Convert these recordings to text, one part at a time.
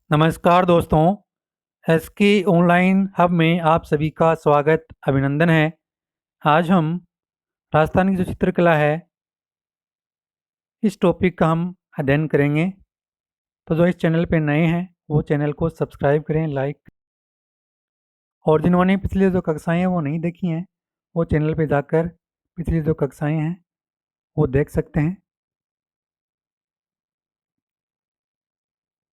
नमस्कार दोस्तों। SK online hub में आप सभी का स्वागत अभिनंदन है। आज हम राजस्थान की जो चित्रकला है इस टॉपिक का हम अध्ययन करेंगे। तो जो इस चैनल पे नए हैं वो चैनल को सब्सक्राइब करें, लाइक, और जिन्होंने पिछली जो कक्षाएं हैं वो नहीं देखी हैं वो चैनल पे जाकर पिछली जो कक्षाएं हैं वो देख सकते हैं।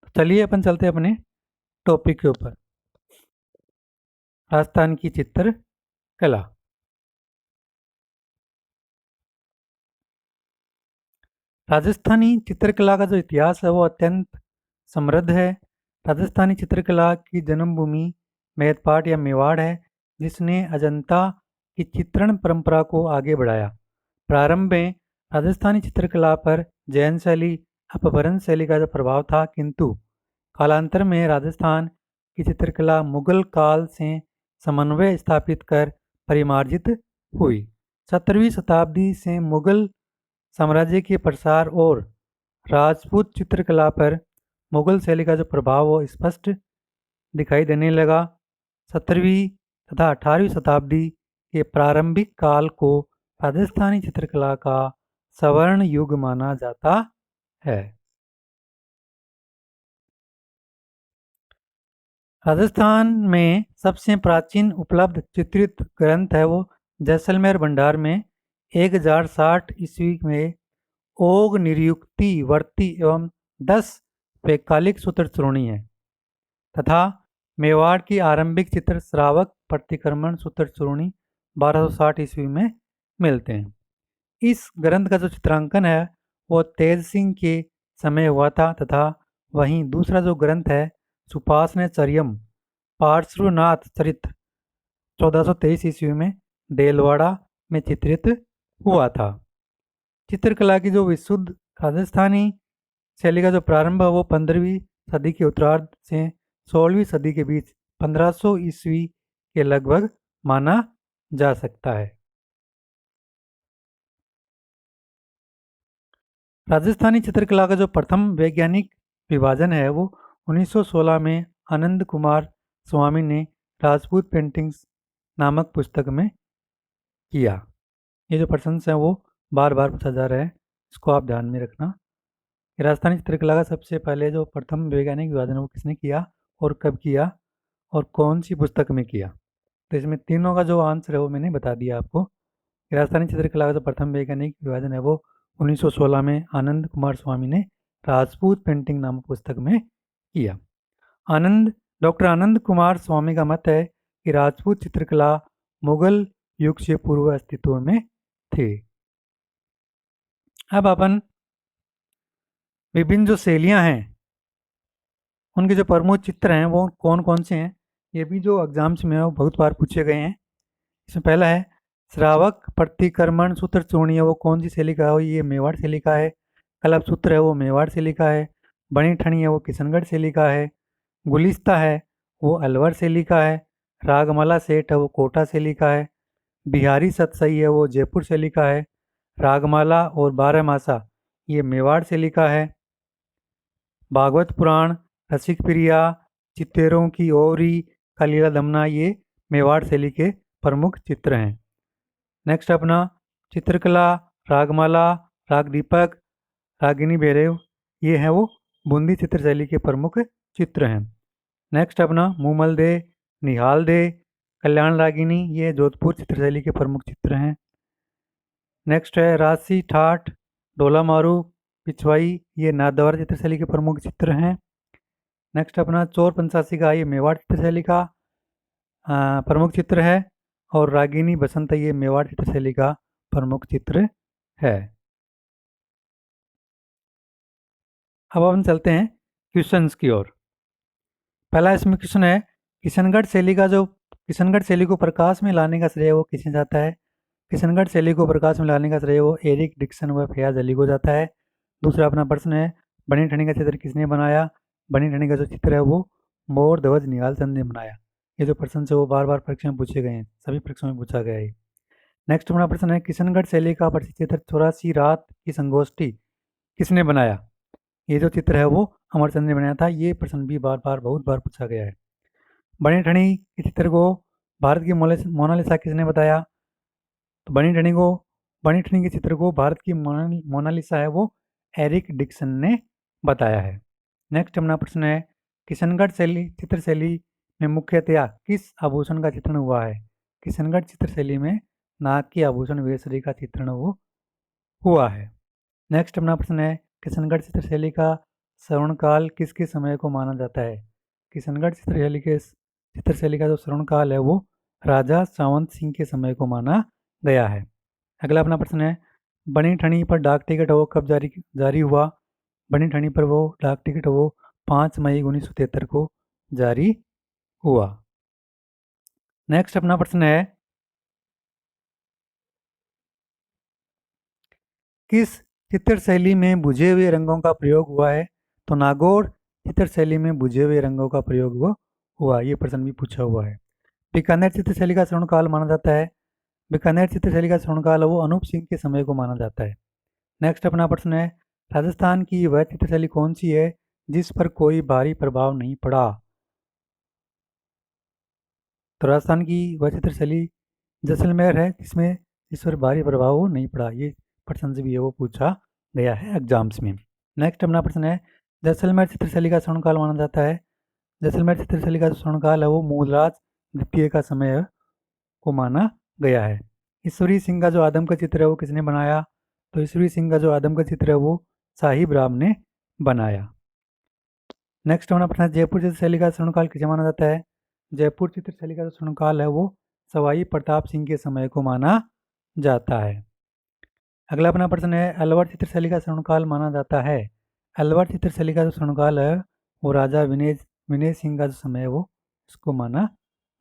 तो चलिए अपन चलते हैं अपने टॉपिक के ऊपर, राजस्थान की चित्रकला। राजस्थानी चित्रकला का जो इतिहास है वो अत्यंत समृद्ध है। राजस्थानी चित्रकला की जन्मभूमि मेदपाट या मेवाड़ है, जिसने अजंता की चित्रण परंपरा को आगे बढ़ाया। प्रारंभ में राजस्थानी चित्रकला पर जैन शैली, अपभ्रंश शैली का जो प्रभाव था, किंतु कालांतर में राजस्थान की चित्रकला मुगल काल से समन्वय स्थापित कर परिमार्जित हुई। 17वीं शताब्दी से मुगल साम्राज्य के प्रसार और राजपूत चित्रकला पर मुगल शैली का जो प्रभाव वो स्पष्ट दिखाई देने लगा। 17वीं तथा 18वीं शताब्दी के प्रारंभिक काल को राजस्थानी चित्रकला का स्वर्ण युग माना जाता है। राजस्थान में सबसे प्राचीन उपलब्ध चित्रित ग्रंथ है वो जैसलमेर भंडार में 1060 ईस्वी में ओग निरुक्ति वर्ती एवं 10 वैकालिक सूत्र चूर्णी है, तथा मेवाड़ की आरंभिक चित्र श्रावक प्रतिक्रमण सूत्र चूर्णी 1260 ईस्वी में मिलते हैं। इस ग्रंथ का जो चित्रांकन है वो तेज सिंह के समय हुआ था, तथा वहीं दूसरा जो ग्रंथ है सुपासने चर्यम पार्श्वनाथ चरित्र 1423 ईस्वी में देलवाड़ा में चित्रित हुआ था। चित्रकला की जो विशुद्ध राजस्थानी शैली का जो प्रारंभ है वो 15वीं सदी के उत्तरार्ध से 16वीं सदी के बीच 1500 ईस्वी के लगभग माना जा सकता है। राजस्थानी चित्रकला का जो प्रथम वैज्ञानिक विभाजन है वो 1916 में आनंद कुमार स्वामी ने राजपूत पेंटिंग्स नामक पुस्तक में किया। ये जो प्रश्न है वो बार बार पूछा जा रहा है, इसको आप ध्यान में रखना। राजस्थानी चित्रकला का सबसे पहले जो प्रथम वैज्ञानिक विभाजन है वो किसने किया और कब किया और कौन सी पुस्तक में किया। तो इसमें तीनों का जो आंसर है वो मैंने बता दिया आपको। राजस्थानी चित्रकला का जो प्रथम वैज्ञानिक विभाजन है वो 1916 में आनंद कुमार स्वामी ने राजपूत पेंटिंग नामक पुस्तक में किया। डॉक्टर आनंद कुमार स्वामी का मत है कि राजपूत चित्रकला मुगल युग से पूर्व अस्तित्व में थी। अब अपन विभिन्न जो शैलियाँ हैं उनके जो प्रमुख चित्र हैं वो कौन कौन से हैं, ये भी जो एग्जाम्स में है वो बहुत बार पूछे गए हैं। इसमें पहला है श्रावक प्रतिक्रमण सूत्र चूर्णी है वो कौन सी शैली का है, ये मेवाड़ शैली का है। कलप सूत्र है वो मेवाड़ शैली का है। बणी ठणी है वो किशनगढ़ शैली का है। गुलिस्ता है वो अलवर शैली का है। रागमाला सेठ है वो कोटा शैली का है। बिहारी सतसई है वो जयपुर शैली का है। रागमाला और बारहमासा ये मेवाड़ शैली का है। भागवत पुराण, रसिक प्रिया, चित्तेरों की ओरी, कलीला दमना ये मेवाड़ शैली के प्रमुख चित्र हैं। नेक्स्ट अपना चित्रकला, रागमाला, राग दीपक, रागिनी भैरव ये हैं वो बूंदी चित्र शैली के प्रमुख चित्र हैं। नेक्स्ट अपना मूमल दे, निहाल दे, कल्याण रागिनी ये जोधपुर चित्र शैली के प्रमुख चित्र हैं। नेक्स्ट है राशि ठाठ, डोला मारू, पिछवाई ये नाथद्वारा चित्र शैली के प्रमुख चित्र हैं। नेक्स्ट अपना चोर पंचासी का ये मेवाड़ चित्र शैली का प्रमुख चित्र है। और रागिनी बसंत ये मेवाड़ चित्र शैली का प्रमुख चित्र है। अब हम चलते हैं क्वेश्चंस की ओर। पहला इसमें क्वेश्चन है किशनगढ़ शैली को प्रकाश में लाने का श्रेय वो किसे जाता है। किशनगढ़ शैली को प्रकाश में लाने का श्रेय वो एरिक डिक्सन व फयाज अली को जाता है। दूसरा अपना प्रश्न है बनी ठनी का चित्र किसने बनाया। बनी ठनी का जो चित्र है वो मोर ध्वज निहाल चंद ने बनाया। ये जो प्रश्न है वो बार बार परीक्षा में पूछे गए हैं, सभी परीक्षाओं में पूछा गया है। नेक्स्ट अपना प्रश्न है किशनगढ़ शैली का प्रसिद्ध चित्र 84 रात की संगोष्ठी किसने बनाया। ये जो चित्र है वो अमरचंद ने बनाया था। ये प्रश्न भी बार बार बहुत बार पूछा गया है। बनी ठनी के चित्र को भारत की मोनालिसा किसने बताया? तो बनी ठनी के चित्र को भारत की मोनालिसा है वो एरिक डिक्सन ने बताया है। नेक्स्ट अपना प्रश्न है, किशनगढ़ चित्र शैली में मुख्यतया किस आभूषण का चित्रण हुआ है? किशनगढ़ चित्र शैली में नाग के आभूषण वेशरी का चित्रण वो हुआ है। नेक्स्ट अपना प्रश्न है, किशनगढ़ चित्रशैली का श्रवणकाल किसके समय को माना जाता है? किशनगढ़ चित्रशैली का जो श्रवणकाल है वो राजा सावंत सिंह के समय को माना गया है। अगला अपना प्रश्न है, बनी ठनी पर डाक टिकट वो कब जारी हुआ? बनी ठनी पर वो डाक टिकट वो 5 मई 1973 को जारी हुआ। नेक्स्ट अपना प्रश्न है, किस चित्र शैली में बुझे हुए रंगों का प्रयोग हुआ है? तो नागौर चित्र शैली में बुझे हुए रंगों का प्रयोग हुआ। ये प्रश्न भी पूछा हुआ है। बीकानेर चित्र शैली का श्रवणकाल माना जाता है। बीकानेर चित्र शैली का श्रवणकाल वो अनूप सिंह के समय को माना जाता है। नेक्स्ट अपना प्रश्न है, राजस्थान की वह चित्र शैली कौन सी है जिस पर कोई भारी प्रभाव नहीं पड़ा? तो राजस्थान की वह चित्र शैली जैसलमेर है जिसमें जिस पर भारी प्रभाव नहीं पड़ा। ये प्रश्न भी है वो पूछा गया है एग्जाम्स में। नेक्स्ट अपना प्रश्न है, जैसलमेर चित्रशैली का स्वर्णकाल माना जाता है। जैसलमेर चित्रशैली का जो स्वर्णकाल है वो मूलराज द्वितीय का समय को माना गया है। ईश्वरी सिंह का जो आदम का चित्र है वो किसने बनाया? तो ईश्वरी सिंह का जो आदम का चित्र है वो साहिब राम ने बनाया। नेक्स्ट अपना प्रश्न है, जयपुर चित्रशैली का स्वर्णकाल किसे माना जाता है? जयपुर चित्रशैली का जो स्वर्णकाल है वो सवाई प्रताप सिंह के समय को माना जाता है। अगला अपना प्रश्न है, अलवर चित्रशैली का स्वर्णकाल माना जाता है। अलवर चित्रशैली का जो स्वर्णकाल है वो राजा विनय सिंह का जो समय है वो इसको माना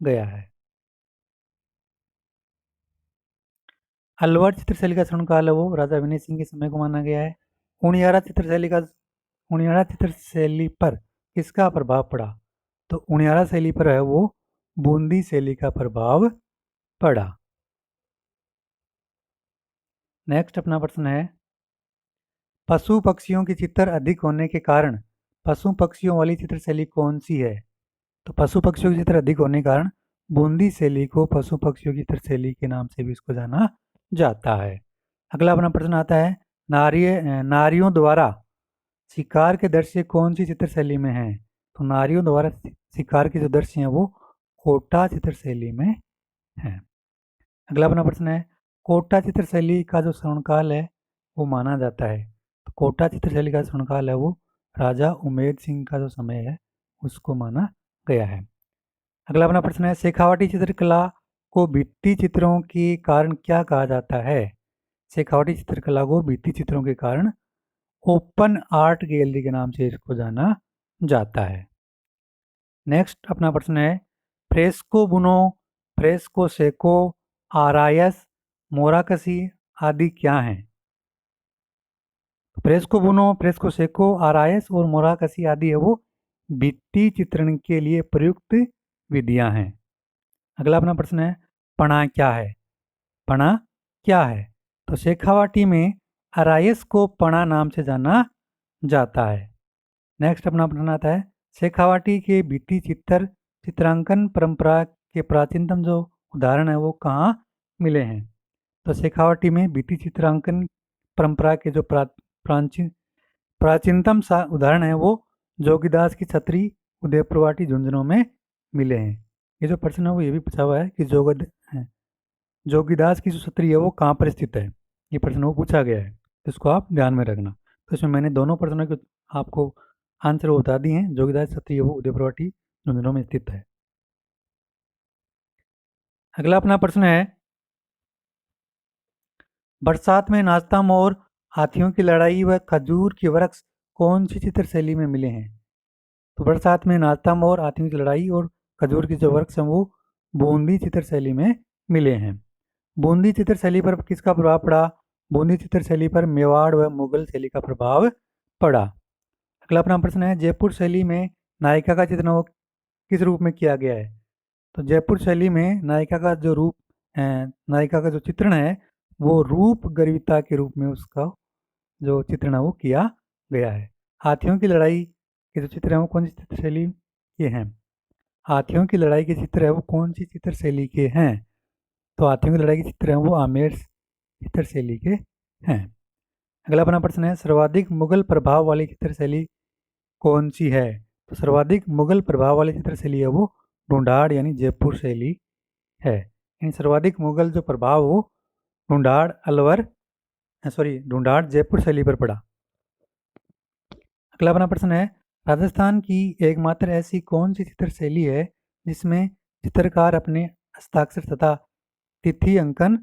गया है। अलवर चित्रशैली का स्वर्णकाल है वो राजा विनय सिंह के समय को माना गया है। उनियारा चित्रशैली पर किसका प्रभाव पड़ा? तो उनियारा शैली पर है वो बूंदी शैली का प्रभाव पड़ा। नेक्स्ट अपना प्रश्न है, पशु पक्षियों की चित्र अधिक होने के कारण पशु पक्षियों वाली चित्र शैली कौन सी है? तो पशु पक्षियों की चित्र अधिक होने के कारण बूंदी शैली को पशु पक्षियों की चित्र शैली के नाम से भी इसको जाना जाता है। अगला अपना प्रश्न आता है, नारियों द्वारा शिकार के दृश्य कौन सी चित्र शैली में है? तो नारियों द्वारा शिकार के जो दृश्य हैं वो कोटा चित्र शैली में है। अगला अपना प्रश्न है, कोटा चित्र शैली का जो स्वर्णकाल है वो माना जाता है। तो कोटा चित्र शैली का स्वर्णकाल है वो राजा उमेद सिंह का जो समय है उसको माना गया है। अगला अपना प्रश्न है, शेखावाटी चित्रकला को भित्ति चित्रों के कारण क्या कहा जाता है? शेखावाटी चित्रकला को भित्ति चित्रों के कारण ओपन आर्ट गैलरी के नाम से इसको जाना जाता है। नेक्स्ट अपना प्रश्न है, फ्रेस्को बुनो, फ्रेस्को सेको, आरायस, मोराकसी आदि क्या हैं? फ्रेस्को बुनो, फ्रेस्को सेको, आरायस और मोराकसी आदि है वो भित्ति चित्रण के लिए प्रयुक्त विधियां हैं। अगला अपना प्रश्न है, पणा क्या है? पणा क्या है? तो शेखावाटी में आरायस को पणा नाम से जाना जाता है। नेक्स्ट अपना प्रश्न आता है, शेखावाटी के भित्ति चित्रांकन परंपरा के प्राचीनतम जो उदाहरण है वो कहाँ मिले हैं? तो शेखावाटी में भित्ति चित्रांकन परंपरा के जो प्राचीनतम उदाहरण है वो जोगीदास की छतरी उदयपुरवाटी झुंझुनों में मिले हैं। ये जो प्रश्न है वो ये भी पूछा हुआ है कि जोगीदास की जो छतरी है वो कहाँ पर स्थित है। ये प्रश्न वो पूछा गया है, इसको आप ध्यान में रखना। तो इसमें मैंने दोनों प्रश्नों के आपको आंसर वो बता दिए हैं। जोगीदास छतरी है वो उदयपुरवाटी झुंझुनों में स्थित है। अगला अपना प्रश्न है, बरसात में नाचता मोर, हाथियों की लड़ाई व खजूर के वृक्ष कौन सी चित्र शैली में मिले हैं? तो बरसात में नाचता मोर, हाथियों की लड़ाई और खजूर के जो वृक्ष हैं वो बूंदी चित्र शैली में मिले हैं। बूंदी चित्र शैली पर किसका प्रभाव पड़ा? बूंदी चित्र शैली पर मेवाड़ व मुगल शैली का प्रभाव पड़ा। अगला अपना प्रश्न है, जयपुर शैली में नायिका का चित्रण किस रूप में किया गया है? तो जयपुर शैली में नायिका का जो चित्रण है वो रूप गर्विता के रूप में उसका जो चित्रण है वो किया गया है। हाथियों की लड़ाई ये जो चित्र हैं वो कौन सी चित्र शैली के हैं? हाथियों की लड़ाई के चित्र है वो कौन सी चित्र शैली के हैं? तो हाथियों की लड़ाई के चित्र हैं वो आमेर चित्र शैली के हैं। अगला अपना प्रश्न है, सर्वाधिक मुगल प्रभाव वाली चित्र शैली कौन सी है? तो सर्वाधिक मुगल प्रभाव वाली चित्र शैली है वो ढूंढाड़ यानी जयपुर शैली है। यानी सर्वाधिक मुगल जो प्रभाव वो ढूंढाड़ अलवर ढूंढाड़ जयपुर शैली पर पड़ा। अगला अपना प्रश्न है, राजस्थान की एकमात्र ऐसी कौन सी चित्र शैली है जिसमें चित्रकार अपने हस्ताक्षर तथा तिथि अंकन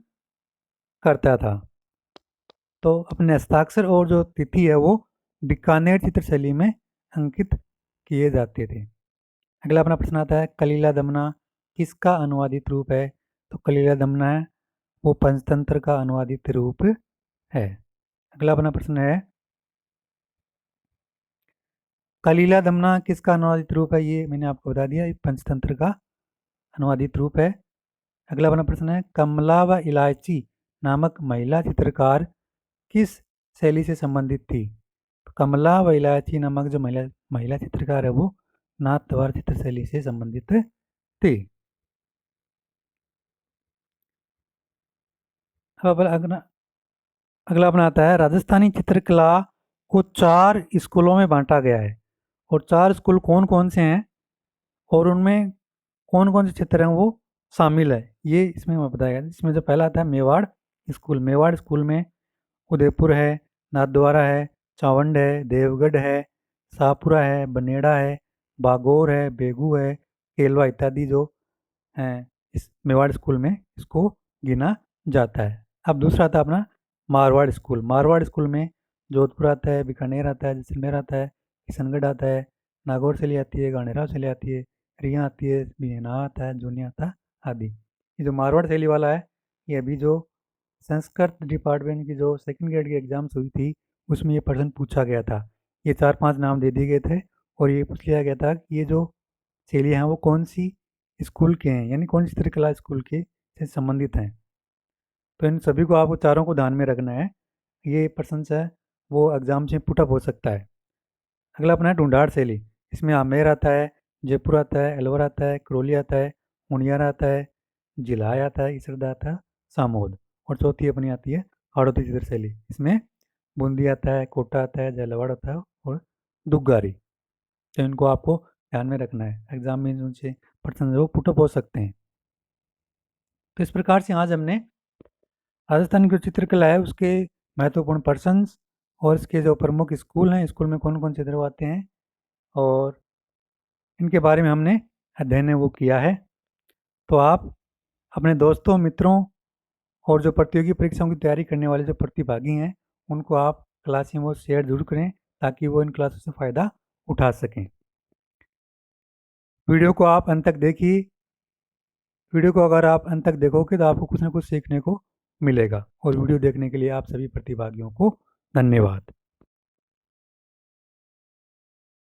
करता था? तो अपने हस्ताक्षर और जो तिथि है वो बीकानेर चित्र शैली में अंकित किए जाते थे। अगला अपना प्रश्न आता है, कलीला दमना किसका अनुवादित रूप है? तो कलीला दमना है वो पंचतंत्र का अनुवादित रूप है। अगला अपना प्रश्न है, कलीला दमना किसका अनुवादित रूप है? ये मैंने आपको बता दिया, ये पंचतंत्र का अनुवादित रूप है। अगला अपना प्रश्न है, कमला व इलायची नामक महिला चित्रकार किस शैली से संबंधित थी? तो कमला व इलायची नामक जो महिला चित्रकार है वो नाथद्वार चित्र शैली से संबंधित थी। अब अगला अपना आता है, राजस्थानी चित्रकला को 4 स्कूलों में बांटा गया है और 4 स्कूल कौन कौन से हैं और उनमें कौन कौन से चित्र हैं वो शामिल है, ये इसमें मैं बताया। इसमें जो पहला आता है मेवाड़ स्कूल। मेवाड़ स्कूल में उदयपुर है, नाथद्वारा है, चावंड है, देवगढ़ है, शाहपुरा है, बनेड़ा है, बागौर है, बेगू है, केलवा इत्यादि जो हैं इस मेवाड़ स्कूल में इसको गिना जाता है। अब दूसरा आता है अपना मारवाड़ स्कूल। मारवाड़ स्कूल में जोधपुर आता है, बीकानेर आता है, जैसलमेर आता है, किशनगढ़ आता है, नागौर शैली आती है, गानेराव शैली आती है, रिया आती है, बीना आता है, जूनिया आता है आदि। ये जो मारवाड़ शैली वाला है ये अभी जो संस्कृत डिपार्टमेंट की जो सेकंड ग्रेड की एग्जाम्स हुई थी उसमें ये प्रश्न पूछा गया था। ये 4-5 नाम दे दिए गए थे और ये पूछ लिया गया था कि ये जो शैलियाँ हैं वो कौन सी स्कूल के हैं, यानी कौन सी चित्रकला स्कूल के से संबंधित हैं। तो इन सभी को आपको चारों को ध्यान में रखना है। ये प्रश्न है वो एग्जाम से पुटअप हो सकता है। अगला अपना है ढूंढाड़ शैली। इसमें आमेर आता है, जयपुर आता है, अलवर आता है, करौली आता है, मुनियारा आता है, जिलाय आता है, इसरदा आता है, सामोद। और चौथी अपनी आती है हाड़ौती चित्र शैली। इसमें बूंदी आता है, कोटा आता है, झालावाड़ आता है और दुग्गारी। तो इनको आपको ध्यान में रखना है, एग्जाम में उनसे प्रश्न जो पुटअप हो सकते हैं। तो इस प्रकार से आज हमने राजस्थान की जो चित्रकला है उसके महत्वपूर्ण पर्सन्स और इसके जो प्रमुख स्कूल हैं, स्कूल में कौन कौन से चित्रवाते हैं और इनके बारे में हमने अध्ययन है वो किया है। तो आप अपने दोस्तों, मित्रों और जो प्रतियोगी परीक्षाओं की तैयारी करने वाले जो प्रतिभागी हैं उनको आप क्लास में वो शेयर जरूर करें ताकि वो इन क्लासों से फ़ायदा उठा सकें। वीडियो को आप अंत तक देखिए। वीडियो को अगर आप अंत तक देखोगे तो आपको कुछ ना कुछ सीखने को मिलेगा। और वीडियो देखने के लिए आप सभी प्रतिभागियों को धन्यवाद।